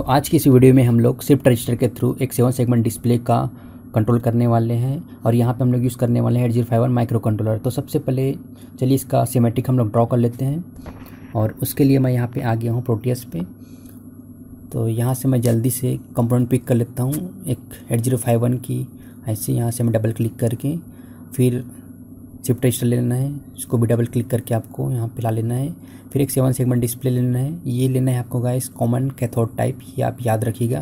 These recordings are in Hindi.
आज की इस वीडियो में हम लोग शिफ्ट रजिस्टर के थ्रू एक 7 सेगमेंट डिस्प्ले का कंट्रोल करने वाले हैं और यहाँ पे हम लोग यूज़ करने वाले हैं 8051 माइक्रो कंट्रोलर। तो सबसे पहले चलिए इसका सिमेट्रिक हम लोग ड्रॉ कर लेते हैं और उसके लिए मैं यहाँ पे आ गया हूँ प्रोटियस पे। तो यहाँ से मैं जल्दी से कंपोनेंट पिक कर लेता हूँ एक 8051 की। ऐसे यहाँ से मैं डबल क्लिक करके फिर शिफ्ट रजिस्टर ले लेना है, इसको भी डबल क्लिक करके आपको यहाँ पे ला लेना है। फिर एक 7 सेगमेंट डिस्प्ले लेना है, ये लेना है आपको गाइस कॉमन कैथोड टाइप, ये आप याद रखिएगा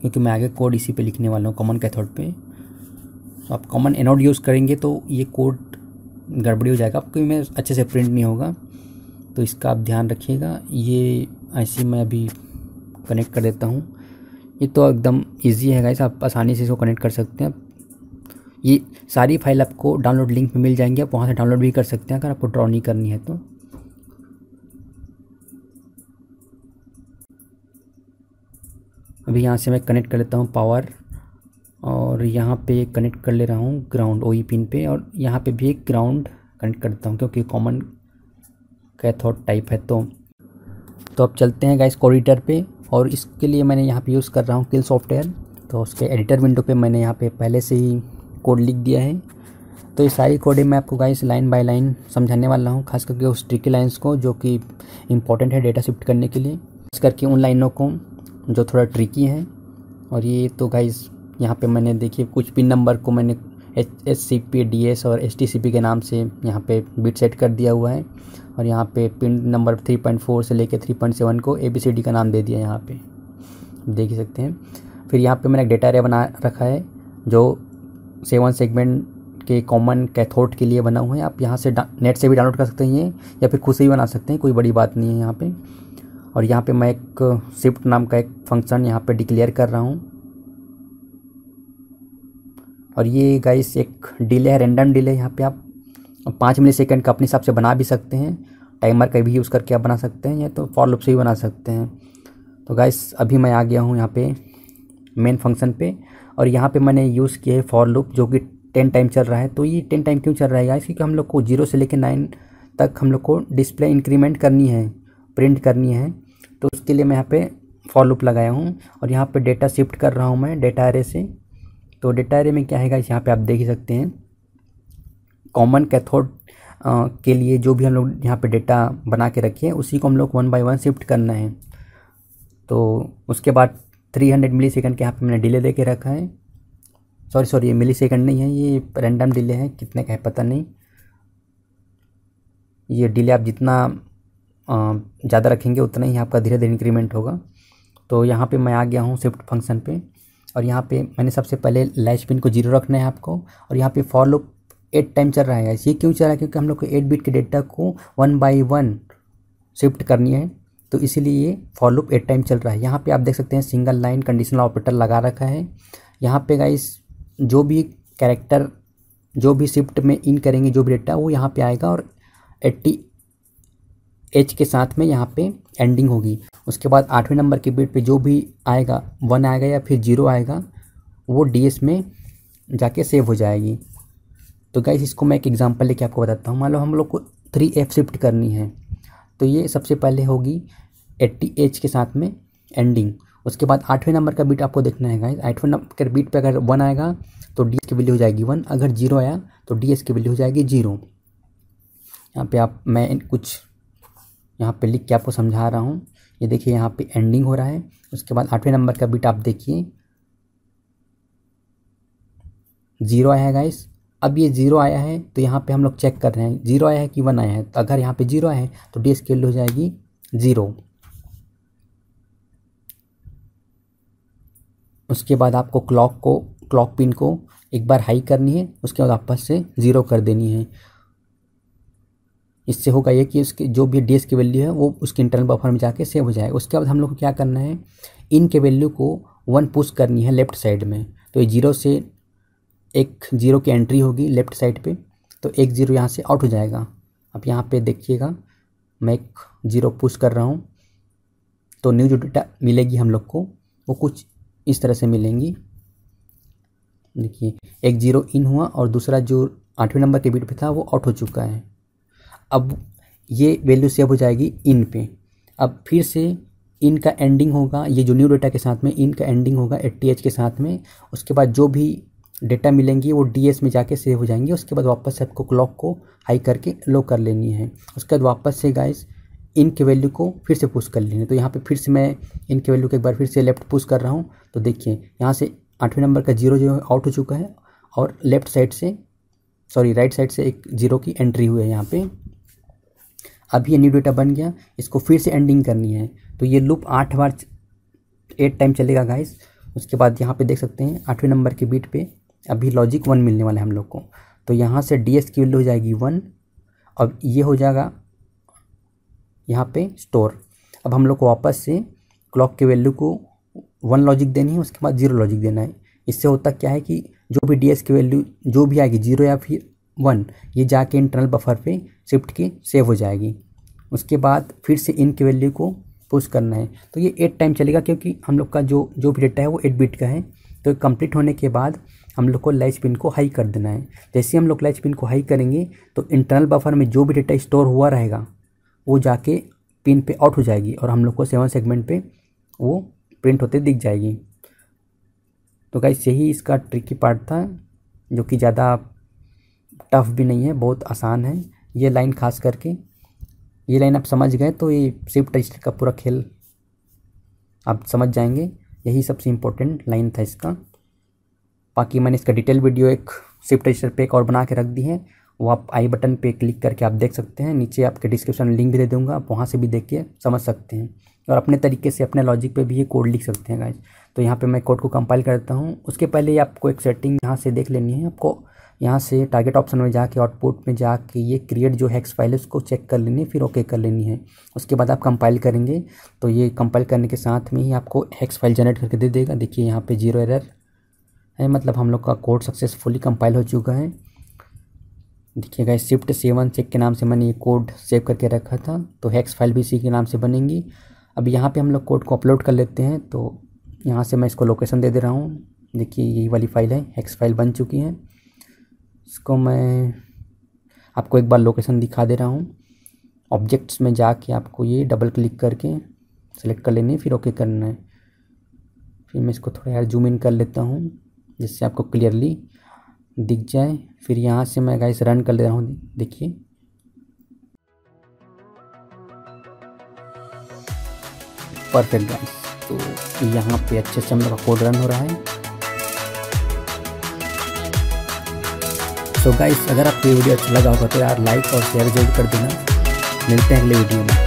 क्योंकि मैं आगे कोड इसी पे लिखने वाला हूँ कॉमन कैथोड पे। तो आप कॉमन एनोड यूज़ करेंगे तो ये कोड गड़बड़ी हो जाएगा आपको, में अच्छे से प्रिंट नहीं होगा, तो इसका आप ध्यान रखिएगा। ये ऐसे मैं अभी कनेक्ट कर देता हूँ। ये तो एकदम ईजी है गाइस, आप आसानी से इसको कनेक्ट कर सकते हैं। ये सारी फाइल आपको डाउनलोड लिंक में मिल जाएंगे, आप वहाँ से डाउनलोड भी कर सकते हैं अगर आपको ड्रॉ नहीं करनी है तो। अभी यहाँ से मैं कनेक्ट कर लेता हूँ पावर और यहाँ पे कनेक्ट कर ले रहा हूँ ग्राउंड ओई पिन पे, और यहाँ पे भी एक ग्राउंड कनेक्ट करता हूँ क्योंकि कॉमन कैथोड टाइप है। तो अब चलते हैं गाइस कोडिटर पे, और इसके लिए मैंने यहाँ पे यूज़ कर रहा हूँ किल सॉफ्टवेयर। तो उसके एडिटर विंडो पे मैंने यहाँ पे पहले से ही कोड लिख दिया है। तो ये सारी कोडें मैं आपको गाइस लाइन बाय लाइन समझाने वाला हूँ, खास करके उस ट्रिकी लाइंस को जो कि इम्पॉर्टेंट है डेटा शिफ्ट करने के लिए, खास करके उन लाइनों को जो थोड़ा ट्रिकी है। और ये तो गाइस यहाँ पे मैंने देखिए कुछ पिन नंबर को मैंने HCP DS और STCP के नाम से यहाँ पे बिट सेट कर दिया हुआ है, और यहाँ पे पिन नंबर 3.4 से लेके 3.7 को ABCD का नाम दे दिया यहाँ पे, देख सकते हैं। फिर यहाँ पे मैंने एक डेटा एरे बना रखा है जो 7 सेगमेंट के कॉमन कैथोड के लिए बना हुआ है। आप यहाँ से नेट से भी डाउनलोड कर सकते हैं ये, या फिर खुद से भी बना सकते हैं, कोई बड़ी बात नहीं है यहाँ पे। और यहाँ पे मैं एक शिफ्ट नाम का एक फंक्शन यहाँ पे डिक्लेयर कर रहा हूँ, और ये गाइस एक डिले है, रैंडम डिले। यहाँ पे आप 5 मिलीसेकंड का अपने हिसाब से बना भी सकते हैं, टाइमर का भी यूज़ करके आप बना सकते हैं, या तो फॉर लूप से भी बना सकते हैं। तो गाइस अभी मैं आ गया हूँ यहाँ पे मेन फंक्शन पे, और यहाँ पे मैंने यूज़ किया है फॉर लूप जो कि 10 टाइम चल रहा है। तो ये 10 टाइम क्यों चल रहा है गाइस, क्योंकि हम लोग को 0 से लेकर 9 तक हम लोग को डिस्प्ले इंक्रीमेंट करनी है, प्रिंट करनी है। तो उसके लिए मैं यहाँ पे फॉर लूप लगाया हूँ, और यहाँ पे डेटा शिफ्ट कर रहा हूँ मैं डेटा एरे से। तो डेटा एरे में क्या है गाइस, यहाँ पे आप देख ही सकते हैं कॉमन कैथोड के लिए जो भी हम लोग यहाँ पे डेटा बना के रखे हैं उसी को हम लोग 1 बाय 1 शिफ्ट करना है। तो उसके बाद 300 मिली सेकंड के यहाँ पे मैंने डिले दे के रखा है। सॉरी ये मिली सेकंड नहीं है, ये रैंडम डिले है, कितने का है पता नहीं। ये डिले आप जितना ज़्यादा रखेंगे उतना ही आपका धीरे धीरे इंक्रीमेंट होगा। तो यहाँ पे मैं आ गया हूँ शिफ्ट फंक्शन पे, और यहाँ पे मैंने सबसे पहले लैच पिन को 0 रखना है आपको, और यहाँ पे फॉर लूप 8 टाइम चल रहा है। ये क्यों चल रहा है, क्योंकि हम लोग को 8 बिट के डेटा को 1 बाय 1 शिफ्ट करनी है, तो इसीलिए ये फॉर लूप 8 टाइम चल रहा है। यहाँ पे आप देख सकते हैं सिंगल लाइन कंडीशनल ऑपरेटर लगा रखा है। यहाँ पे गाइस जो भी कैरेक्टर जो भी शिफ्ट में इन करेंगे जो भी डेटा वो यहाँ पे आएगा, और 80H के साथ में यहाँ पे एंडिंग होगी। उसके बाद 8वें नंबर के बिट पे जो भी आएगा 1 आएगा या फिर 0 आएगा वो DS में जाके सेव हो जाएगी। तो गाइस इसको मैं एक एग्जांपल लेके आपको बताता हूँ। मान लो हम लोग को 3F शिफ्ट करनी है, तो ये सबसे पहले होगी 80H के साथ में एंडिंग। उसके बाद 8वें नंबर का बिट आपको देखना है गाइस, 8वें नंबर के बिट पे अगर 1 आएगा तो DS की वैल्यू हो जाएगी 1, अगर 0 आया तो DS की वैल्यू हो जाएगी 0। यहाँ पे आप मैं कुछ यहाँ पे लिख के आपको समझा रहा हूँ। ये देखिए यहाँ पे एंडिंग हो रहा है। उसके बाद 8वें नंबर का बिट आप देखिए 0 आया है गाइस। अब ये 0 आया है तो यहाँ पे हम लोग चेक कर रहे हैं 0 आया है कि 1 आया है। तो अगर यहाँ पे 0 आया है तो DS की वैल्यू हो जाएगी 0। उसके बाद आपको क्लॉक पिन को एक बार हाई करनी है, उसके बाद वापस से 0 कर देनी है। इससे होगा ये कि उसके जो भी DS की वैल्यू है वो उसके इंटरनल बफर में जाके सेव हो जाएगा। उसके बाद हम लोग को क्या करना है, इन के वैल्यू को 1 पुश करनी है लेफ्ट साइड में। तो ये 0 से एक 0 की एंट्री होगी लेफ्ट साइड पे, तो एक 0 यहाँ से आउट हो जाएगा। अब यहाँ पे देखिएगा मैं एक 0 पुश कर रहा हूँ, तो न्यू जो डेटा मिलेगी हम लोग को वो कुछ इस तरह से मिलेंगी। देखिए एक 0 इन हुआ और दूसरा जो 8वें नंबर के बिट पे था वो आउट हो चुका है। अब ये वैल्यू सेव हो जाएगी इन पे। अब फिर से इन का एंडिंग होगा, ये जो न्यू डेटा के साथ में इन का एंडिंग होगा 80H के साथ में। उसके बाद जो भी डेटा मिलेंगी वो DS में जाके सेव हो जाएंगी। उसके बाद वापस से आपको क्लॉक को हाई करके लो कर लेनी है। उसके बाद वापस से गाइस इन के वैल्यू को फिर से पुश कर लेनी है। तो यहाँ पे फिर से मैं इन के वैल्यू को एक बार फिर से लेफ्ट पुश कर रहा हूँ। तो देखिए यहाँ से 8वें नंबर का 0 जो आउट हो चुका है और लेफ्ट साइड से राइट साइड से एक 0 की एंट्री हुई है यहाँ पे। अब ये न्यू डेटा बन गया, इसको फिर से एंडिंग करनी है। तो ये लूप 8 टाइम चलेगा गाइस। उसके बाद यहाँ पे देख सकते हैं 8वें नंबर के बीट पे अभी लॉजिक 1 मिलने वाला है हम लोग को। तो यहाँ से DS की वैल्यू हो जाएगी 1। अब ये हो जाएगा यहाँ पे स्टोर। अब हम लोग को वापस से क्लॉक के वैल्यू को 1 लॉजिक देनी है, उसके बाद 0 लॉजिक देना है। इससे होता क्या है कि जो भी DS की वैल्यू जो भी आएगी 0 या फिर 1, ये जाके इंटरनल बफर पे शिफ्ट की सेव हो जाएगी। उसके बाद फिर से इन की वैल्यू को पुश करना है। तो ये 8 टाइम चलेगा क्योंकि हम लोग का जो भी डेटा है वो 8 बिट का है। तो कंप्लीट होने के बाद हम लोग को लैच पिन को हाई कर देना है। जैसे हम लोग लैच पिन को हाई करेंगे तो इंटरनल बफर में जो भी डेटा स्टोर हुआ रहेगा वो जाके पिन पे आउट हो जाएगी और हम लोग को 7 सेगमेंट पे वो प्रिंट होते दिख जाएगी। तो गाइस यही इसका ट्रिकी पार्ट था, जो कि ज़्यादा टफ भी नहीं है, बहुत आसान है। ये लाइन खास करके ये लाइन आप समझ गए तो ये शिफ्ट रजिस्टर का पूरा खेल आप समझ जाएंगे। यही सबसे इम्पोर्टेंट लाइन था इसका। बाकी मैंने इसका डिटेल वीडियो एक शिफ्ट रजिस्टर पे एक और बना के रख दी है, वो आप आई बटन पे क्लिक करके आप देख सकते हैं। नीचे आपके डिस्क्रिप्शन में लिंक भी दे दूँगा, आप वहाँ से भी देख के समझ सकते हैं और अपने तरीके से अपने लॉजिक पे भी ये कोड लिख सकते हैं गाइस। तो यहाँ पे मैं कोड को कंपाइल करता हूँ। उसके पहले आपको एक सेटिंग यहाँ से देख लेनी है। आपको यहाँ से टारगेट ऑप्शन में जाके आउटपुट में जाके ये क्रिएट जो हेक्स फाइल है उसको चेक कर लेनी है, फिर ओके कर लेनी है। उसके बाद आप कंपाइल करेंगे तो ये कंपाइल करने के साथ में ही आपको हेक्स फाइल जनरेट करके दे देगा। देखिए यहाँ पे 0 एरर है, मतलब हम लोग का कोड सक्सेसफुली कंपाइल हो चुका है। देखिए गाइस शिफ्ट 7 चेक के नाम से मैंने ये कोड सेव करके रखा था, तो हेक्स फाइल भी इसी के नाम से बनेंगी। अब यहाँ पे हम लोग कोड को अपलोड कर लेते हैं। तो यहाँ से मैं इसको लोकेशन दे रहा हूँ। देखिए यही वाली फाइल है, हेक्स फाइल बन चुकी है। इसको मैं आपको एक बार लोकेशन दिखा दे रहा हूँ। ऑब्जेक्ट्स में जाके आपको ये डबल क्लिक करके सेलेक्ट कर लेनी है, फिर ओके करना है। फिर मैं इसको थोड़ा यार जूम इन कर लेता हूँ जिससे आपको क्लियरली दिख जाए। फिर यहाँ से मैं गाइस रन कर ले रहा हूँ। देखिए परफेक्ट गाइस, तो यहाँ पे अच्छे से हम लोग का कोड रन हो रहा है। तो गाइस अगर आपको ये वीडियो अच्छा लगा होगा तो यार लाइक और शेयर जरूर कर देना। मिलते हैं अगले वीडियो में।